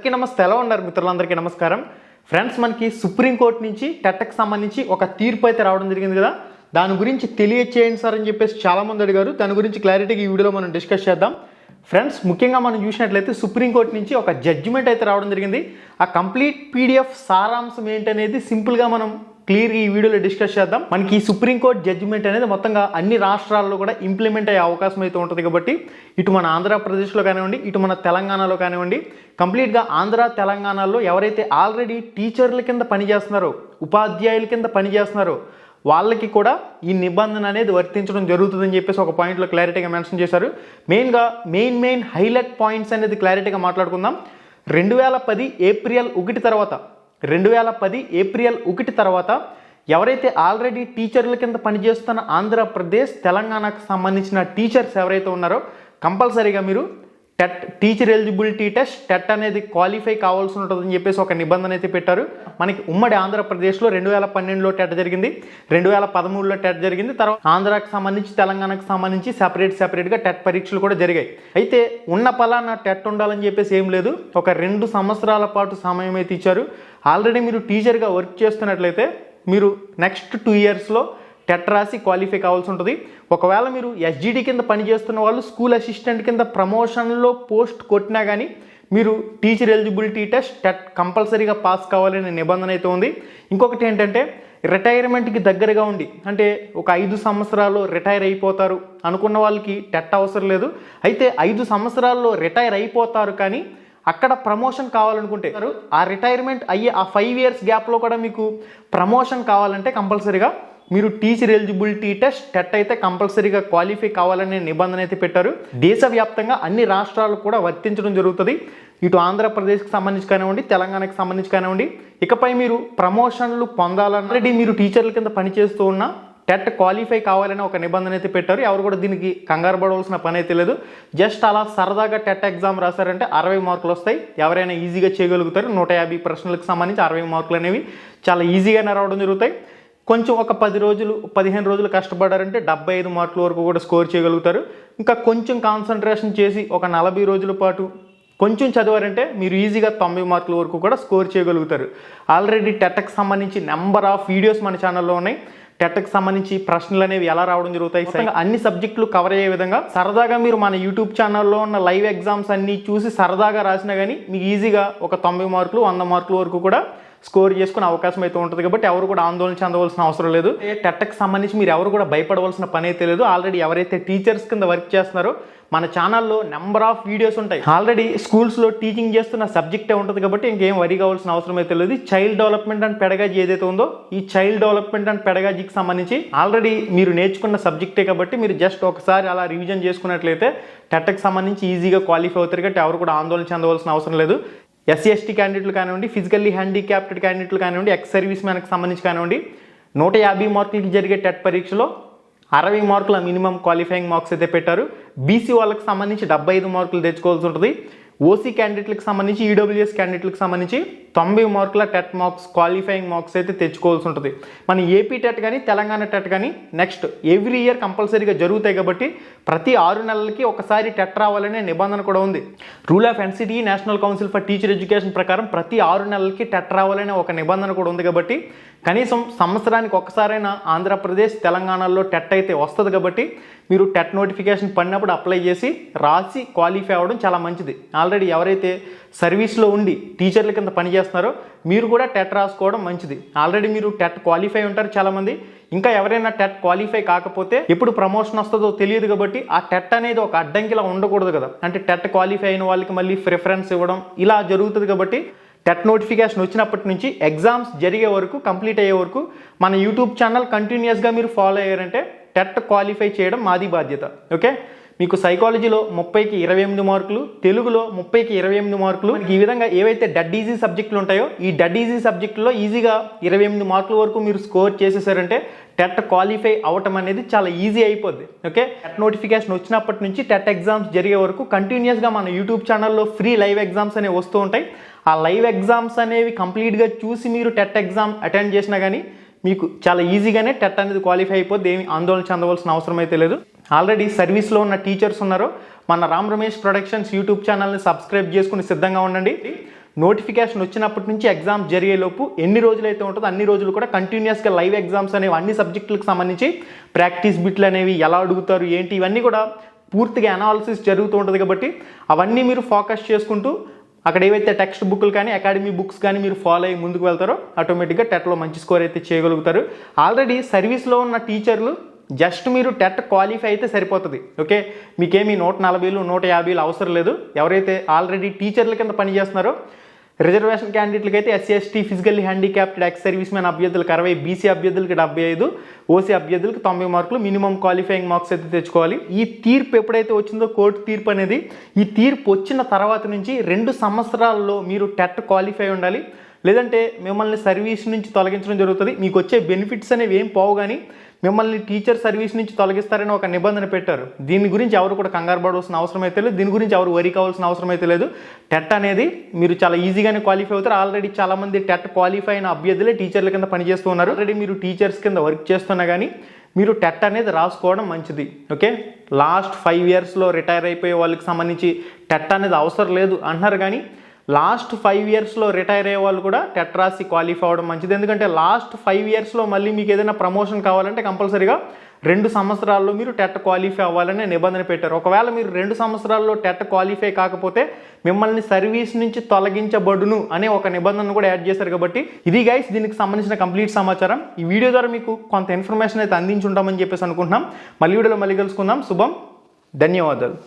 నమస్తే, ఎలా ఉన్నారు మిత్రులందరికీ నమస్కారం. ఫ్రెండ్స్, మనకి సుప్రీంకోర్టు నుంచి టెట్కి సంబంధించి ఒక తీర్పు అయితే రావడం జరిగింది కదా. దాని గురించి తెలియచేయండి సార్ అని చెప్పేసి చాలామంది అడిగారు. దాని గురించి క్లారిటీగా ఈ వీడియోలో మనం డిస్కస్ చేద్దాం. ఫ్రెండ్స్, ముఖ్యంగా మనం చూసినట్లయితే సుప్రీంకోర్టు నుంచి ఒక జడ్జిమెంట్ అయితే రావడం జరిగింది. ఆ కంప్లీట్ పీడిఎఫ్ సారాంశం ఏంటనేది సింపుల్గా మనం క్లియర్గా ఈ వీడియోలో డిస్కస్ చేద్దాం. మనకి ఈ సుప్రీంకోర్టు జడ్జిమెంట్ అనేది మొత్తంగా అన్ని రాష్ట్రాల్లో కూడా ఇంప్లిమెంట్ అయ్యే అవకాశం అయితే ఉంటుంది. కాబట్టి ఇటు మన ఆంధ్రప్రదేశ్లో కానివ్వండి, ఇటు మన తెలంగాణలో కానివ్వండి, కంప్లీట్గా ఆంధ్ర తెలంగాణలో ఎవరైతే ఆల్రెడీ టీచర్ల కింద పనిచేస్తున్నారో, ఉపాధ్యాయుల కింద పనిచేస్తున్నారో వాళ్ళకి కూడా ఈ నిబంధన అనేది వర్తించడం జరుగుతుందని చెప్పేసి ఒక పాయింట్లో క్లారిటీగా మెన్షన్ చేశారు. మెయిన్గా మెయిన్ హైలైట్ పాయింట్స్ అనేది క్లారిటీగా మాట్లాడుకుందాం. 2010 ఏప్రిల్ 1 తర్వాత ఎవరైతే ఆల్రెడీ టీచర్ల కింద పనిచేస్తున్న ఆంధ్రప్రదేశ్ తెలంగాణకు సంబంధించిన టీచర్స్ ఎవరైతే ఉన్నారో కంపల్సరీగా మీరు టీచర్ ఎలిజిబిలిటీ టెస్ట్ టెట్ అనేది క్వాలిఫై కావాల్సి ఉంటుందని చెప్పేసి ఒక నిబంధన అయితే పెట్టారు. మనకి ఉమ్మడి ఆంధ్రప్రదేశ్లో 2012లో టెట్ జరిగింది, 2013లో టెట్ జరిగింది. తర్వాత ఆంధ్రాకి సంబంధించి తెలంగాణకు సంబంధించి సెపరేట్గా టెట్ పరీక్షలు కూడా జరిగాయి. అయితే ఉన్న పలానా టెట్ ఉండాలని చెప్పేసి ఏం లేదు. ఒక 2 సంవత్సరాల పాటు సమయం అయితే ఇచ్చారు. ఆల్రెడీ మీరు టీచర్గా వర్క్ చేస్తున్నట్లయితే మీరు నెక్స్ట్ 2 ఇయర్స్లో టెట్ రాసి క్వాలిఫై కావాల్సి ఉంటుంది. ఒకవేళ మీరు ఎస్జిడి కింద పనిచేస్తున్న వాళ్ళు స్కూల్ అసిస్టెంట్ కింద ప్రమోషన్లో పోస్ట్ కొట్టినా కానీ మీరు టీచర్ ఎలిజిబిలిటీ టెస్ట్ టెట్ కంపల్సరీగా పాస్ కావాలనే నిబంధన అయితే ఉంది. ఇంకొకటి ఏంటంటే రిటైర్మెంట్కి దగ్గరగా ఉండి, అంటే ఒక 5 సంవత్సరాల్లో రిటైర్ అయిపోతారు అనుకున్న వాళ్ళకి టెట్ అవసరం లేదు. అయితే 5 సంవత్సరాల్లో రిటైర్ అయిపోతారు కానీ అక్కడ ప్రమోషన్ కావాలనుకుంటే ఆ రిటైర్మెంట్ అయ్యే ఆ 5 ఇయర్స్ గ్యాప్లో కూడా మీకు ప్రమోషన్ కావాలంటే కంపల్సరీగా మీరు టీచర్ ఎలిజిబిలిటీ టెస్ట్ టెట్ అయితే కంపల్సరీగా క్వాలిఫై కావాలనే నిబంధన అయితే పెట్టారు. దేశవ్యాప్తంగా అన్ని రాష్ట్రాలకు కూడా వర్తించడం జరుగుతుంది. ఇటు ఆంధ్రప్రదేశ్కి సంబంధించి కానివ్వండి, తెలంగాణకి సంబంధించి కానివ్వండి. ఇకపై మీరు ప్రమోషన్లు పొందాలని మీరు టీచర్ల కింద పనిచేస్తూ ఉన్న టెట్ క్వాలిఫై కావాలని ఒక నిబంధన అయితే పెట్టారు. ఎవరు కూడా దీనికి కంగారు పడవలసిన పని అయితే లేదు. జస్ట్ అలా సరదాగా టెట్ ఎగ్జామ్ రాశారంటే 60 మార్కులు వస్తాయి. ఎవరైనా ఈజీగా చేయగలుగుతారు. 150 ప్రశ్నలకు సంబంధించి 60 మార్కులు అనేవి చాలా ఈజీగానే రావడం జరుగుతాయి. కొంచెం ఒక 10 రోజులు 15 రోజులు కష్టపడారంటే 75 మార్కుల వరకు కూడా స్కోర్ చేయగలుగుతారు. ఇంకా కొంచెం కాన్సన్ట్రేషన్ చేసి ఒక 40 రోజుల పాటు కొంచెం చదివారంటే మీరు ఈజీగా 90 మార్కుల వరకు కూడా స్కోర్ చేయగలుగుతారు. ఆల్రెడీ టెట్కి సంబంధించి నెంబర్ ఆఫ్ వీడియోస్ మన ఛానల్లో ఉన్నాయి. టెట్కి సంబంధించి ప్రశ్నలు అనేవి ఎలా రావడం జరుగుతాయి, అన్ని సబ్జెక్టులు కవర్ అయ్యే విధంగా సరదాగా మీరు మన యూట్యూబ్ ఛానల్లో ఉన్న లైవ్ ఎగ్జామ్స్ అన్నీ చూసి సరదాగా రాసినా కానీ మీకు ఈజీగా ఒక 90 మార్కులు 100 మార్కుల వరకు కూడా స్కోర్ చేసుకునే అవకాశం అయితే ఉంటుంది. కాబట్టి ఎవరు కూడా ఆందోళన చెందవలసిన అవసరం లేదు. టెట్కి సంబంధించి మీరు ఎవరు కూడా భయపడవలసిన పని అయితే లేదు. ఆల్రెడీ ఎవరైతే టీచర్స్ కింద వర్క్ చేస్తున్నారో మన ఛానల్లో నెంబర్ ఆఫ్ వీడియోస్ ఉంటాయి. ఆల్రెడీ స్కూల్స్లో టీచింగ్ చేస్తున్న సబ్జెక్టే ఉంటుంది కాబట్టి ఇంకేం వరి కావాల్సిన అవసరం అయితే లేదు. చైల్డ్ డెవలప్మెంట్ అండ్ పెడగాజీ ఏదైతే ఉందో ఈ చైల్డ్ డెవలప్మెంట్ అండ్ పెడగాజీకి సంబంధించి ఆల్రెడీ మీరు నేర్చుకున్న సబ్జెక్టే కాబట్టి మీరు జస్ట్ ఒకసారి అలా రివిజన్ చేసుకున్నట్లయితే టెట్కి సంబంధించి ఈజీగా క్వాలిఫై అవుతారు. కాబట్టి ఎవరు కూడా ఆందోళన చెందవలసిన అవసరం లేదు. ఎస్సీ ఎస్టీ క్యాండిడేట్లు కానివ్వండి, ఫిజికల్లీ హ్యాండిక్యాప్టెడ్ క్యాండిడేట్లు కానివ్వండి, ఎక్స్ సర్వీస్ మ్యాన్కి సంబంధించి కానివ్వండి, 150 మార్కులకి జరిగే టెట్ పరీక్షలో 60 మార్కుల మినిమం క్వాలిఫైయింగ్ మార్క్స్ అయితే పెట్టారు. బీసీ వాళ్ళకి సంబంధించి 75 మార్కులు తెచ్చుకోవాల్సి ఉంటుంది. ఓసీ క్యాండిడేట్లకు సంబంధించి, ఈడబ్ల్యూఎస్ క్యాండిడేట్లకు సంబంధించి 90 మార్కుల టెట్ మార్క్స్ క్వాలిఫైయింగ్ మార్క్స్ అయితే తెచ్చుకోవాల్సి ఉంటుంది. మన ఏపీ టెట్ కానీ తెలంగాణ టెట్ కానీ నెక్స్ట్ ఎవ్రీ ఇయర్ కంపల్సరీగా జరుగుతాయి. కాబట్టి ప్రతి 6 నెలలకి ఒకసారి టెట్ రావాలనే నిబంధన కూడా ఉంది. Rule of NCT national council for teacher education ప్రకారం ప్రతి 6 నెలలకి టెట్ రావాలనే ఒక నిబంధన కూడా ఉంది. కాబట్టి కనీసం సంవత్సరానికి ఒక్కసారైనా ఆంధ్రప్రదేశ్ తెలంగాణలో టెట్ అయితే వస్తుంది. కాబట్టి మీరు టెట్ నోటిఫికేషన్ పడినప్పుడు అప్లై చేసి రాసి క్వాలిఫై అవ్వడం చాలా మంచిది. ఆల్రెడీ ఎవరైతే సర్వీస్లో ఉండి టీచర్ల కింద పనిచేస్తున్నారో మీరు కూడా టెట్ రాసుకోవడం మంచిది. ఆల్రెడీ మీరు టెట్ క్వాలిఫై ఉంటారు చాలామంది. ఇంకా ఎవరైనా టెట్ క్వాలిఫై కాకపోతే ఎప్పుడు ప్రమోషన్ వస్తుందో తెలియదు. కాబట్టి ఆ టెట్ అనేది ఒక అడ్డంకిలా ఉండకూడదు కదా. అంటే టెట్ క్వాలిఫై అయిన వాళ్ళకి మళ్ళీ ప్రిఫరెన్స్ ఇవ్వడం ఇలా జరుగుతుంది. కాబట్టి టెట్ నోటిఫికేషన్ వచ్చినప్పటి నుంచి ఎగ్జామ్స్ జరిగే వరకు, కంప్లీట్ అయ్యే వరకు మన యూట్యూబ్ ఛానల్ కంటిన్యూస్గా మీరు ఫాలో అయ్యారంటే టెట్ క్వాలిఫై చేయడం మాది బాధ్యత. ఓకే, మీకు సైకాలజీలో 30కి 28 మార్కులు, తెలుగులో 30కి 28 మార్కులు. ఈ విధంగా ఏవైతే డెడ్ ఈజీ సబ్జెక్టులు ఉంటాయో ఈ డెడ్ ఈజీ సబ్జెక్టులో ఈజీగా 28 మార్కుల వరకు మీరు స్కోర్ చేసేసారంటే టెట్ క్వాలిఫై అవ్వటం అనేది చాలా ఈజీ అయిపోద్ది. ఓకే, టెట్ నోటిఫికేషన్ వచ్చినప్పటి నుంచి టెట్ ఎగ్జామ్స్ జరిగే వరకు కంటిన్యూస్గా మన యూట్యూబ్ ఛానల్లో ఫ్రీ లైవ్ ఎగ్జామ్స్ అనేవి వస్తూ ఉంటాయి. ఆ లైవ్ ఎగ్జామ్స్ అనేవి కంప్లీట్గా చూసి మీరు టెట్ ఎగ్జామ్ అటెండ్ చేసినా కానీ మీకు చాలా ఈజీగానే టెట్ అనేది క్వాలిఫై అయిపోద్ది. ఏమి ఆందోళన చెందవలసిన అవసరం అయితే లేదు. ఆల్రెడీ సర్వీస్లో ఉన్న టీచర్స్ ఉన్నారో మన రామ్ రమేష్ ప్రొడక్షన్స్ యూట్యూబ్ ఛానల్ని సబ్స్క్రైబ్ చేసుకుని సిద్ధంగా ఉండండి. నోటిఫికేషన్ వచ్చినప్పటి నుంచి ఎగ్జామ్ జరిగేలోపు ఎన్ని రోజులైతే ఉంటుందో అన్ని రోజులు కూడా కంటిన్యూస్గా లైవ్ ఎగ్జామ్స్ అనేవి అన్ని సబ్జెక్టులకు సంబంధించి ప్రాక్టీస్ బిట్లు అనేవి ఎలా అడుగుతారు ఏంటి ఇవన్నీ కూడా పూర్తిగా అనాలిసిస్ జరుగుతూ ఉంటుంది కాబట్టి అవన్నీ మీరు ఫోకస్ చేసుకుంటూ అక్కడ ఏవైతే టెక్స్ట్ బుక్లు కానీ అకాడమీ బుక్స్ కానీ మీరు ఫాలో అయ్యి ముందుకు వెళ్తారో ఆటోమేటిక్గా టెట్లో మంచి స్కోర్ అయితే చేయగలుగుతారు. ఆల్రెడీ సర్వీస్లో ఉన్న టీచర్లు జస్ట్ మీరు టెట్ క్వాలిఫై అయితే సరిపోతుంది. ఓకే, మీకేమీ 140 150 అవసరం లేదు. ఎవరైతే ఆల్రెడీ టీచర్ల కింద పనిచేస్తున్నారో రిజర్వేషన్ క్యాండిడేట్లకి అయితే SC ST physically handicapped ex service man అభ్యర్థులకు 60, బీసీ అభ్యర్థులకి 75, ఓసీ అభ్యర్థులకు 90 మార్కులు మినిమం క్వాలిఫైయింగ్ మార్క్స్ అయితే తెచ్చుకోవాలి. ఈ తీర్పు ఎప్పుడైతే వచ్చిందో కోర్టు తీర్పు అనేది, ఈ తీర్పు వచ్చిన తర్వాత నుంచి 2 సంవత్సరాల్లో మీరు టెట్ క్వాలిఫై ఉండాలి. లేదంటే మిమ్మల్ని సర్వీస్ నుంచి తొలగించడం జరుగుతుంది. మీకు వచ్చే బెనిఫిట్స్ అనేవి ఏం పోవు, కానీ మిమ్మల్ని టీచర్ సర్వీస్ నుంచి తొలగిస్తారని ఒక నిబంధన పెట్టారు. దీని గురించి ఎవరు కూడా కంగారు పడాల్సిన అవసరం అయితే లేదు, దీని గురించి ఎవరు వరి కావాల్సిన అవసరం అయితే లేదు. టెట్ అనేది మీరు చాలా ఈజీగానే క్వాలిఫై అవుతారు. ఆల్రెడీ చాలామంది టెట్ క్వాలిఫై అయిన అభ్యర్థులే టీచర్ల కింద పనిచేస్తూ ఉన్నారు. ఆల్రెడీ మీరు టీచర్స్ కింద వర్క్ చేస్తున్నా కానీ మీరు టెట్ అనేది రాసుకోవడం మంచిది. ఓకే, లాస్ట్ 5 ఇయర్స్లో రిటైర్ అయిపోయే వాళ్ళకి సంబంధించి టెట్ అనేది అవసరం లేదు అంటున్నారు, కానీ లాస్ట్ 5 ఇయర్స్లో రిటైర్ అయ్యే వాళ్ళు కూడా టెట్ రాసి క్వాలిఫై అవ్వడం మంచిది. ఎందుకంటే లాస్ట్ 5 ఇయర్స్లో మళ్ళీ మీకు ఏదైనా ప్రమోషన్ కావాలంటే కంపల్సరీగా 2 సంవత్సరాల్లో మీరు టెట్ క్వాలిఫై అవ్వాలనే నిబంధన పెట్టారు. ఒకవేళ మీరు 2 సంవత్సరాల్లో టెట్ క్వాలిఫై కాకపోతే మిమ్మల్ని సర్వీస్ నుంచి తొలగించబడును అనే ఒక నిబంధన కూడా యాడ్ చేశారు. కాబట్టి ఇది గైస్ దీనికి సంబంధించిన కంప్లీట్ సమాచారం. ఈ వీడియో ద్వారా మీకు కొంత ఇన్ఫర్మేషన్ అయితే అందించుంటామని చెప్పేసి అనుకుంటున్నాం. మళ్ళీ వీడియోలో మళ్ళీ కలుసుకుందాం. శుభం, ధన్యవాదాలు.